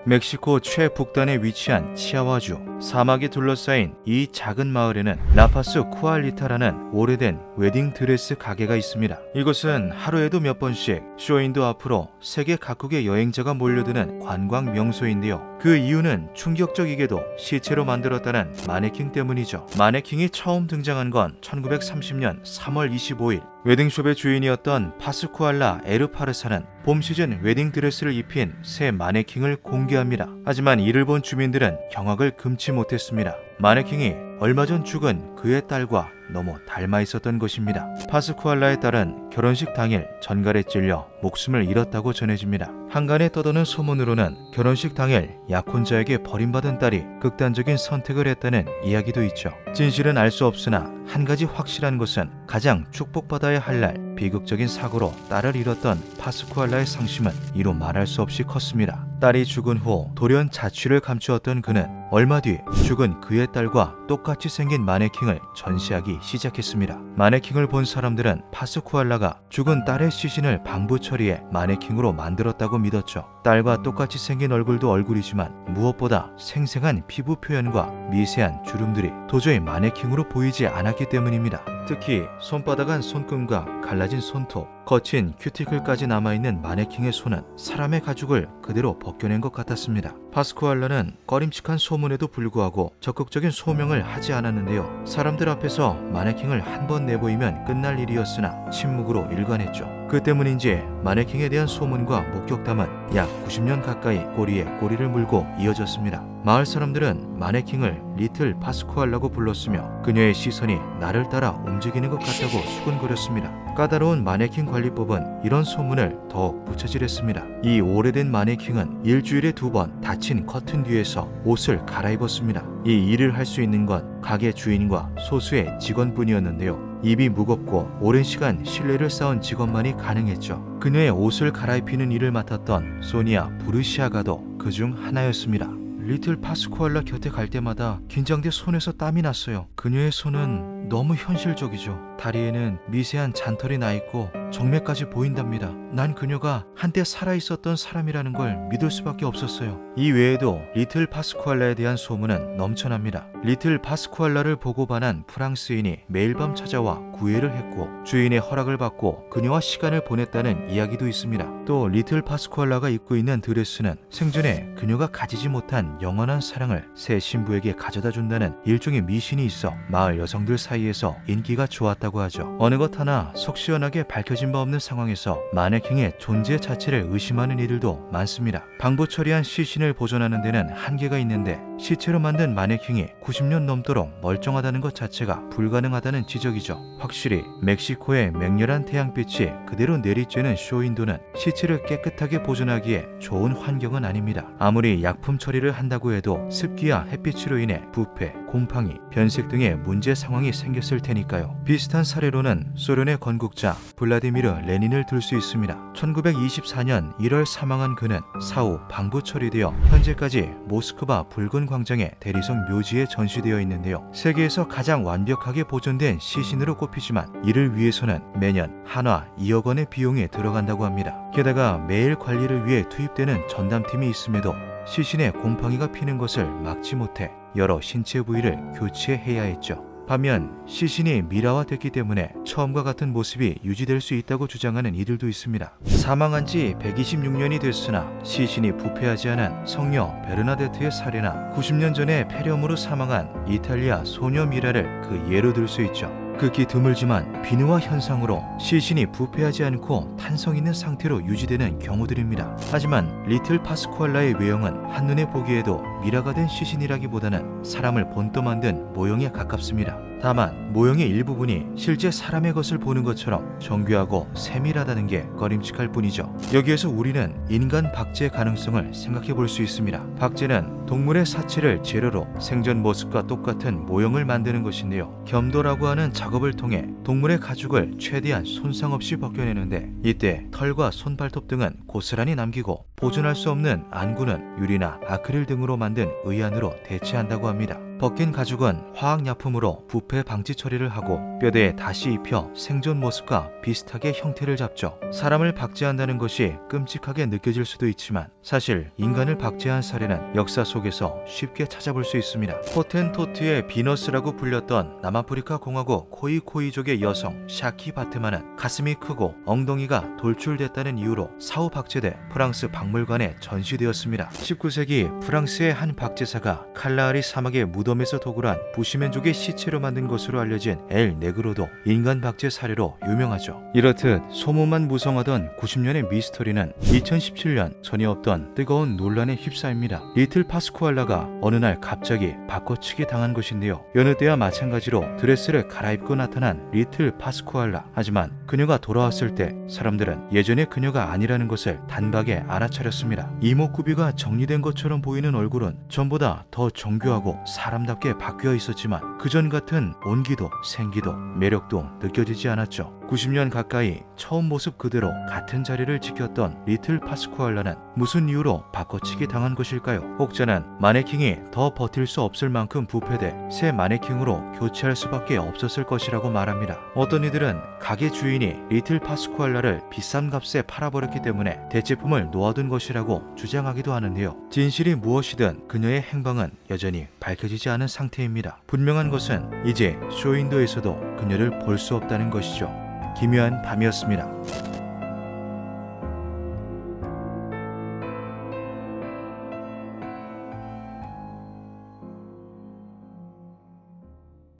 멕시코 최북단에 위치한 치아와주 사막이 둘러싸인 이 작은 마을에는 라파스 쿠알리타라는 오래된 웨딩 드레스 가게가 있습니다. 이곳은 하루에도 몇 번씩 쇼윈도 앞으로 세계 각국의 여행자가 몰려드는 관광 명소인데요. 그 이유는 충격적이게도 시체로 만들었다는 마네킹 때문이죠. 마네킹이 처음 등장한 건 1930년 3월 25일 웨딩숍의 주인이었던 파스쿠알라 에르파르사는 봄 시즌 웨딩 드레스를 입힌 새 마네킹을 공개합니다. 하지만 이를 본 주민들은 경악을 금치 못했습니다. 마네킹이 얼마 전 죽은 그의 딸과 너무 닮아 있었던 것입니다. 파스쿠알라의 딸은 결혼식 당일 전갈에 찔려 목숨을 잃었다고 전해집니다. 한간에 떠도는 소문으로는 결혼식 당일 약혼자에게 버림받은 딸이 극단적인 선택을 했다는 이야기도 있죠. 진실은 알 수 없으나 한 가지 확실한 것은 가장 축복받아야 할 날 비극적인 사고로 딸을 잃었던 파스쿠알라의 상심은 이루 말할 수 없이 컸습니다. 딸이 죽은 후 돌연 자취를 감추었던 그는 얼마 뒤 죽은 그의 딸과 똑같이 생긴 마네킹을 전시하기 시작했습니다. 마네킹을 본 사람들은 파스쿠알라가 죽은 딸의 시신을 방부 처리해 마네킹으로 만들었다고 믿었죠. 딸과 똑같이 생긴 얼굴도 얼굴이지만 무엇보다 생생한 피부 표현과 미세한 주름들이 도저히 마네킹으로 보이지 않았기 때문입니다. 특히 손바닥한 손금과 갈라진 손톱, 거친 큐티클까지 남아있는 마네킹의 손은 사람의 가죽을 그대로 벗겨낸 것 같았습니다. 파스쿠알라는 꺼림칙한 소문에도 불구하고 적극적인 소명을 하지 않았는데요. 사람들 앞에서 마네킹을 한 번 내보이면 끝날 일이었으나 침묵으로 일관했죠. 그 때문인지 마네킹에 대한 소문과 목격담은 약 90년 가까이 꼬리에 꼬리를 물고 이어졌습니다. 마을 사람들은 마네킹을 리틀 파스쿠알라고 불렀으며 그녀의 시선이 나를 따라 움직이는 것 같다고 수근거렸습니다. 까다로운 마네킹 관리법은 이런 소문을 더욱 부처질했습니다. 이 오래된 마네킹은 일주일에 2번 닫힌 커튼 뒤에서 옷을 갈아입었습니다. 이 일을 할 수 있는 건 가게 주인과 소수의 직원뿐이었는데요. 입이 무겁고 오랜 시간 신뢰를 쌓은 직원만이 가능했죠. 그녀의 옷을 갈아입히는 일을 맡았던 소니아 부르시아가도 그중 하나였습니다. 리틀 파스쿠알라 곁에 갈 때마다 긴장돼 손에서 땀이 났어요. 그녀의 손은 너무 현실적이죠. 다리에는 미세한 잔털이 나 있고 정맥까지 보인답니다. 난 그녀가 한때 살아있었던 사람이라는 걸 믿을 수밖에 없었어요. 이 외에도 리틀 파스쿠알라에 대한 소문은 넘쳐납니다. 리틀 파스쿠알라를 보고반한 프랑스인이 매일 밤 찾아와 구애를 했고 주인의 허락을 받고 그녀와 시간을 보냈다는 이야기도 있습니다. 또 리틀 파스쿠알라가 입고 있는 드레스는 생전에 그녀가 가지지 못한 영원한 사랑을 새 신부에게 가져다 준다는 일종의 미신이 있어 마을 여성들 사이에서 인기가 좋았다고 하죠. 어느 것 하나 속 시원하게 밝혀진 바 없는 상황에서 마네킹의 존재 자체를 의심하는 이들도 많습니다. 방부 처리한 시신을 보존하는 데는 한계가 있는데 시체로 만든 마네킹이 90년 넘도록 멀쩡하다는 것 자체가 불가능하다는 지적이죠. 확실히 멕시코의 맹렬한 태양빛이 그대로 내리쬐는 쇼윈도는 시체를 깨끗하게 보존하기에 좋은 환경은 아닙니다. 아무리 약품 처리를 한다고 해도 습기와 햇빛으로 인해 부패, 곰팡이, 변색 등의 문제 상황이 생겼을 테니까요. 비슷한 사례로는 소련의 건국자 블라디미르 레닌을 들 수 있습니다. 1924년 1월 사망한 그는 사후 방부 처리되어 현재까지 모스크바 붉은 광장의 대리석 묘지에 전시되어 있는데요. 세계에서 가장 완벽하게 보존된 시신으로 꼽히지만 이를 위해서는 매년 한화 2억 원의 비용이 들어간다고 합니다. 게다가 매일 관리를 위해 투입되는 전담팀이 있음에도 시신에 곰팡이가 피는 것을 막지 못해 여러 신체 부위를 교체해야 했죠. 반면 시신이 미라화됐기 때문에 처음과 같은 모습이 유지될 수 있다고 주장하는 이들도 있습니다. 사망한 지 126년이 됐으나 시신이 부패하지 않은 성녀 베르나데트의 사례나 90년 전에 폐렴으로 사망한 이탈리아 소녀 미라를 그 예로 들 수 있죠. 극히 드물지만 비누화 현상으로 시신이 부패하지 않고 탄성 있는 상태로 유지되는 경우들입니다. 하지만 리틀 파스쿠알라의 외형은 한눈에 보기에도 미라가 된 시신이라기보다는 사람을 본떠 만든 모형에 가깝습니다. 다만 모형의 일부분이 실제 사람의 것을 보는 것처럼 정교하고 세밀하다는 게 꺼림칙할 뿐이죠. 여기에서 우리는 인간 박제 가능성을 생각해 볼 수 있습니다. 박제는 동물의 사체를 재료로 생전 모습과 똑같은 모형을 만드는 것인데요. 겸도라고 하는 작업을 통해 동물의 가죽을 최대한 손상 없이 벗겨내는데 이때 털과 손발톱 등은 고스란히 남기고 보존할 수 없는 안구는 유리나 아크릴 등으로 만든 의안으로 대체한다고 합니다. 벗긴 가죽은 화학약품으로 부패 방지 처리를 하고 뼈대에 다시 입혀 생존 모습과 비슷하게 형태를 잡죠. 사람을 박제한다는 것이 끔찍하게 느껴질 수도 있지만 사실 인간을 박제한 사례는 역사 속에서 쉽게 찾아볼 수 있습니다. 호텐토트의 비너스라고 불렸던 남아프리카 공화국 코이코이족의 여성 샤키 바테마는 가슴이 크고 엉덩이가 돌출됐다는 이유로 사후 박제돼 프랑스 박물관에 전시되었습니다. 19세기 프랑스의 한 박제사가 칼라하리 사막의 무덤에서 도굴한 부시맨족의 시체로 만든 것으로 알려진 엘 네그로도 인간 박제 사례로 유명하죠. 이렇듯 소문만 무성하던 90년의 미스터리는 2017년 전혀 없던 뜨거운 논란에 휩싸입니다. 리틀 파스쿠알라가 어느 날 갑자기 바꿔치기 당한 것인데요. 여느 때와 마찬가지로 드레스를 갈아입고 나타난 리틀 파스쿠알라. 하지만 그녀가 돌아왔을 때 사람들은 예전의 그녀가 아니라는 것을 단박에 알아차렸습니다. 이목구비가 정리된 것처럼 보이는 얼굴은 전보다 더 정교하고 사람답게 바뀌어 있었지만 그전 같은 온기도 생기도 매력도 느껴지지 않았죠. 90년 가까이 처음 모습 그대로 같은 자리를 지켰던 리틀 파스쿠알라는 무슨 이유로 바꿔치기 당한 것일까요? 혹자는 마네킹이 더 버틸 수 없을 만큼 부패돼 새 마네킹으로 교체할 수밖에 없었을 것이라고 말합니다. 어떤 이들은 가게 주인이 리틀 파스쿠알라를 비싼 값에 팔아버렸기 때문에 대체품을 놓아둔 것이라고 주장하기도 하는데요. 진실이 무엇이든 그녀의 행방은 여전히 밝혀지지 않은 상태입니다. 분명한 것은 이제 쇼윈도에서도 그녀를 볼 수 없다는 것이죠. 기묘한 밤이었습니다.